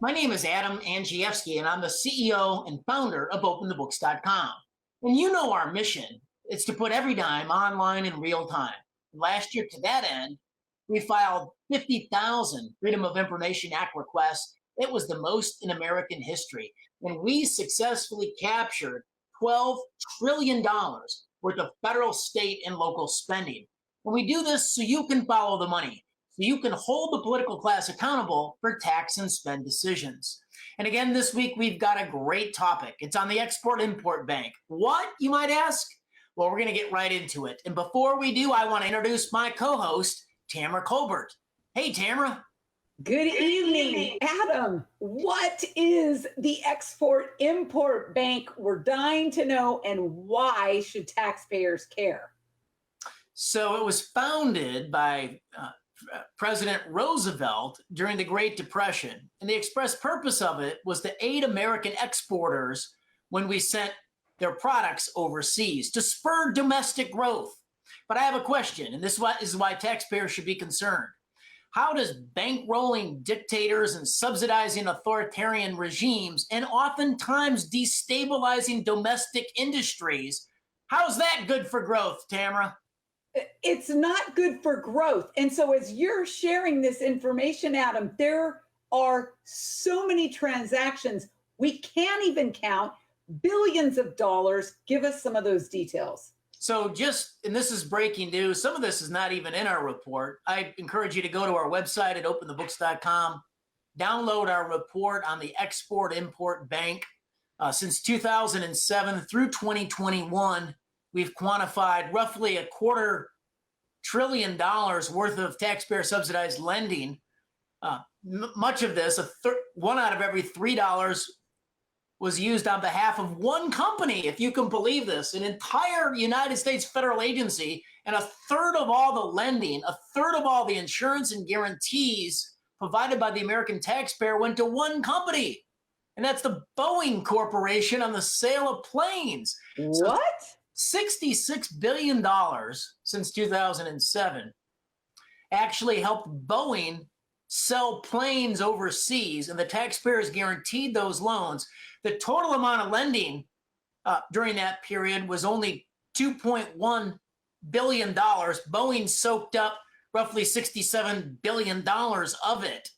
My name is Adam Andrzejewski, and I'm the CEO and founder of OpenTheBooks.com. And you know our mission is to put every dime online in real time. Last year, to that end, we filed 50,000 Freedom of Information Act requests. It was the most in American history. And we successfully captured $12 trillion worth of federal, state, and local spending. And we do this so you can follow the money, so you can hold the political class accountable for tax and spend decisions. And again, this week, we've got a great topic. It's on the Export-Import Bank. What, you might ask? Well, we're going to get right into it. And before we do, I want to introduce my co-host, Tamara Colbert. Hey, Tamara. Good evening, Adam. What is the Export-Import Bank? We're dying to know, and why should taxpayers care? So it was founded by President Roosevelt during the Great Depression, and the express purpose of it was to aid American exporters when we sent their products overseas to spur domestic growth. But I have a question, and this is why taxpayers should be concerned. How does bankrolling dictators and subsidizing authoritarian regimes and oftentimes destabilizing domestic industries, how's that good for growth, Tamara? It's not good for growth. And so as you're sharing this information, Adam, there are so many transactions we can't even count, billions of dollars. Give us some of those details. So and this is breaking news, some of this is not even in our report. I encourage you to go to our website at openthebooks.com, download our report on the Export-Import Bank. Since 2007 through 2021, we've quantified roughly $250 billion worth of taxpayer subsidized lending. Much of this, one out of every $3 was used on behalf of one company, if you can believe this, an entire United States federal agency, and a third of all the lending, a third of all the insurance and guarantees provided by the American taxpayer went to one company. And that's the Boeing Corporation on the sale of planes. What? So $66 billion since 2007 actually helped Boeing sell planes overseas, and the taxpayers guaranteed those loans. The total amount of lending during that period was only $2.1 billion. Boeing soaked up roughly $67 billion of it.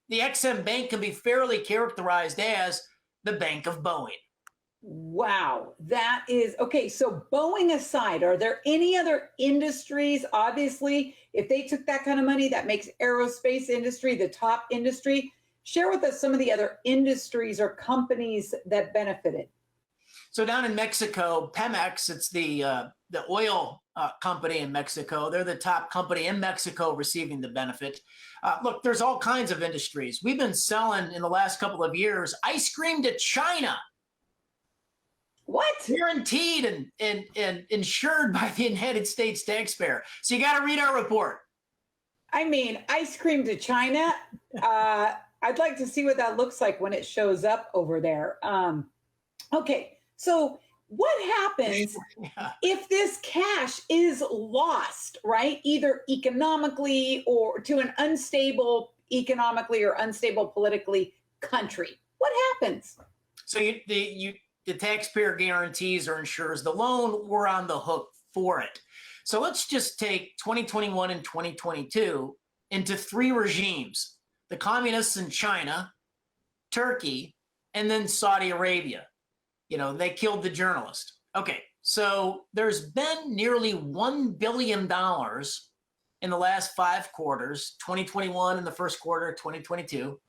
The EXIM Bank can be fairly characterized as the Bank of Boeing. Wow, that is okay. So Boeing aside, are there any other industries? Obviously, if they took that kind of money, that makes aerospace industry the top industry. Share with us some of the other industries or companies that benefited. So down in Mexico, Pemex, it's the oil company in Mexico. They're the top company in Mexico receiving the benefit. Look, there's all kinds of industries. We've been selling in the last couple of years ice cream to China. What? Guaranteed and insured by the United States taxpayer. So you got to read our report. I mean, ice cream to China. I'd like to see what that looks like when it shows up over there. Okay, so what happens if this cash is lost, right? Either economically or to an unstable economically or unstable politically country. What happens? So the taxpayer guarantees or insures the loan, we're on the hook for it. So let's just take 2021 and 2022 into three regimes: the communists in China, Turkey, and then Saudi Arabia. You know, they killed the journalist. Okay, so there's been nearly $1 billion in the last 5 quarters, 2021 and the first quarter of 2022,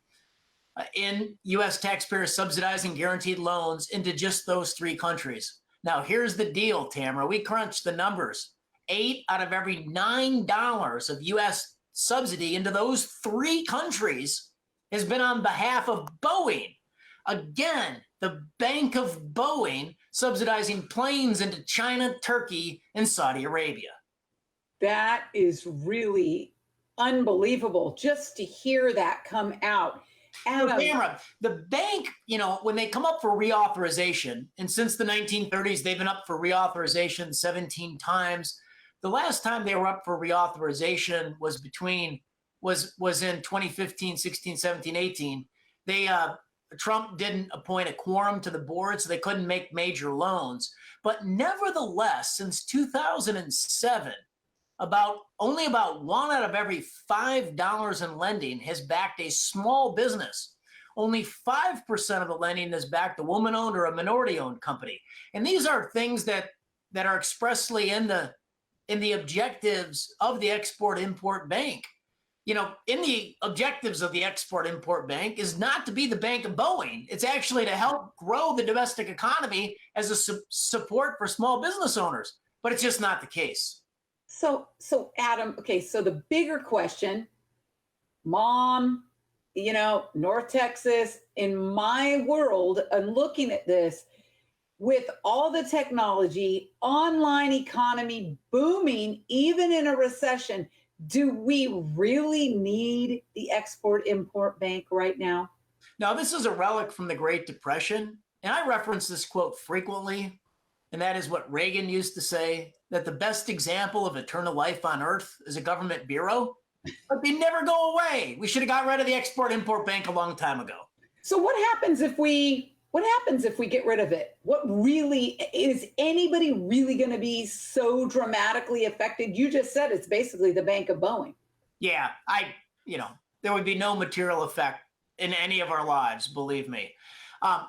in U.S. taxpayers subsidizing guaranteed loans into just those 3 countries. Now, here's the deal, Tamara. We crunched the numbers. 8 out of every $9 of U.S. subsidy into those 3 countries has been on behalf of Boeing. Again, the Bank of Boeing subsidizing planes into China, Turkey, and Saudi Arabia. That is really unbelievable just to hear that come out. Tamara, the bank, you know, when they come up for reauthorization, and since the 1930s, they've been up for reauthorization 17 times. The last time they were up for reauthorization was in 2015, 16, 17, 18. They Trump didn't appoint a quorum to the board, so they couldn't make major loans. But nevertheless, since 2007, only about one out of every $5 in lending has backed a small business. Only 5% of the lending is backed a woman-owned or a minority-owned company. And these are things that are expressly in the objectives of the Export-Import Bank. In the objectives of the Export-Import Bank is not to be the bank of Boeing. It's actually to help grow the domestic economy as a support for small business owners. But it's just not the case. So Adam, okay, so the bigger question, Mom, North Texas, in my world, I'm looking at this with all the technology, online economy booming, even in a recession. Do we really need the Export-Import Bank right now? Now, this is a relic from the Great Depression, and I reference this quote frequently, and that is what Reagan used to say, that the best example of eternal life on earth is a government bureau. But they never go away. We should have got rid of the Export-Import Bank a long time ago. So what happens if we get rid of it? What really is anybody really going to be so dramatically affected? You just said it's basically the Bank of Boeing. Yeah, there would be no material effect in any of our lives, believe me.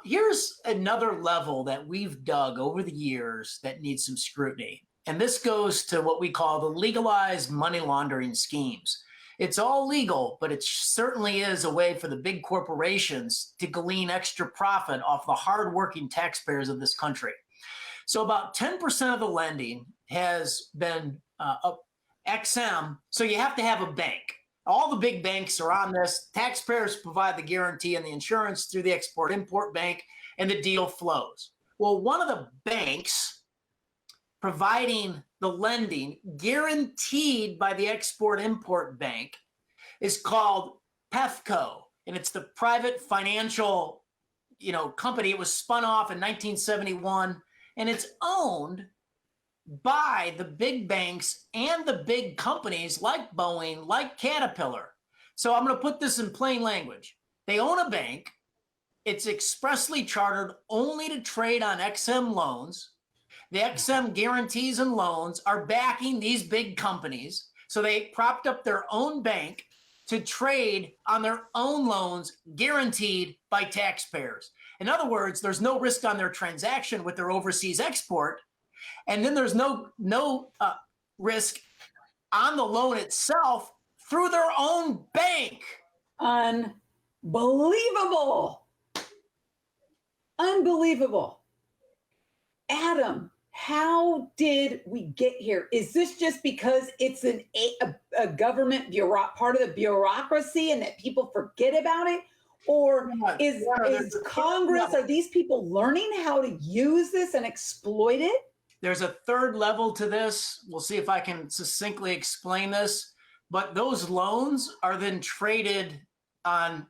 Here's another level that we've dug over the years that needs some scrutiny. And this goes to what we call the legalized money laundering schemes. It's all legal, but it certainly is a way for the big corporations to glean extra profit off the hardworking taxpayers of this country. So about 10% of the lending has been XM. So you have to have a bank. All the big banks are on this. Taxpayers provide the guarantee and the insurance through the Export-Import Bank, and the deal flows. Well, one of the banks providing the lending guaranteed by the Export-Import Bank is called PEFCO, and it's the private financial, company. It was spun off in 1971, and it's owned by the big banks and the big companies like Boeing, like Caterpillar. So I'm going to put this in plain language. They own a bank. It's expressly chartered only to trade on XM loans. The XM guarantees and loans are backing these big companies. So they propped up their own bank to trade on their own loans guaranteed by taxpayers. In other words, there's no risk on their transaction with their overseas export. And then there's no risk on the loan itself through their own bank. Unbelievable. Unbelievable. Adam, how did we get here? Is this just because it's a government part of the bureaucracy and that people forget about it? Or is Congress, are these people learning how to use this and exploit it? There's a third level to this. We'll see if I can succinctly explain this. But those loans are then traded on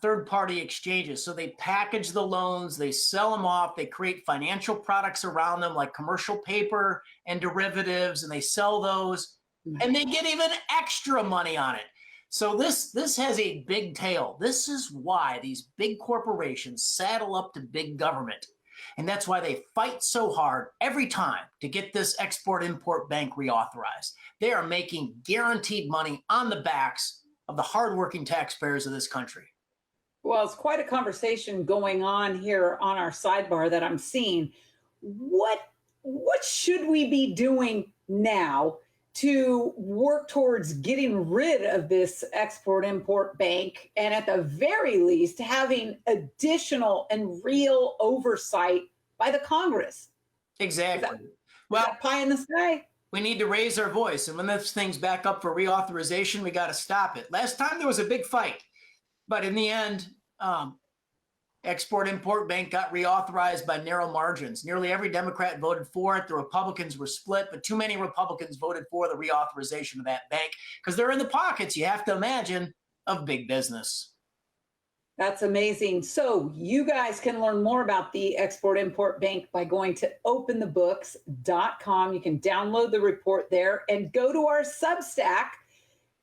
third-party exchanges. So they package the loans, they sell them off, they create financial products around them like commercial paper and derivatives, and they sell those, and they get even extra money on it. So this has a big tail. This is why these big corporations saddle up to big government. And that's why they fight so hard every time to get this Export-Import Bank reauthorized. They are making guaranteed money on the backs of the hardworking taxpayers of this country. Well, it's quite a conversation going on here on our sidebar that I'm seeing. What should we be doing now to work towards getting rid of this Export-Import Bank, and at the very least having additional and real oversight by the Congress? Exactly. Is that pie in the sky? We need to raise our voice, and when this thing's back up for reauthorization, we got to stop it. Last time there was a big fight, but in the end, Export-Import Bank got reauthorized by narrow margins. Nearly every Democrat voted for it. The Republicans were split, but too many Republicans voted for the reauthorization of that bank because they're in the pockets, you have to imagine, of big business. That's amazing. So you guys can learn more about the Export-Import Bank by going to openthebooks.com. You can download the report there and go to our Substack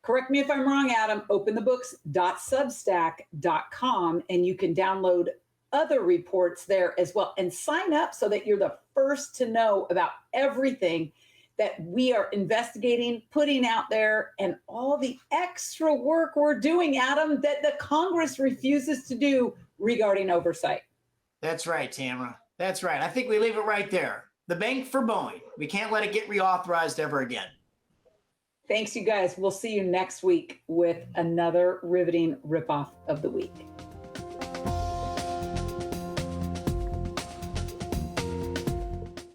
correct me if I'm wrong, Adam, openthebooks.substack.com, and you can download other reports there as well and sign up so that you're the first to know about everything that we are investigating, putting out there, and all the extra work we're doing, Adam, that the Congress refuses to do regarding oversight. That's right, Tamara. That's right. I think we leave it right there. The bank for Boeing. We can't let it get reauthorized ever again. Thanks, you guys. We'll see you next week with another riveting ripoff of the week.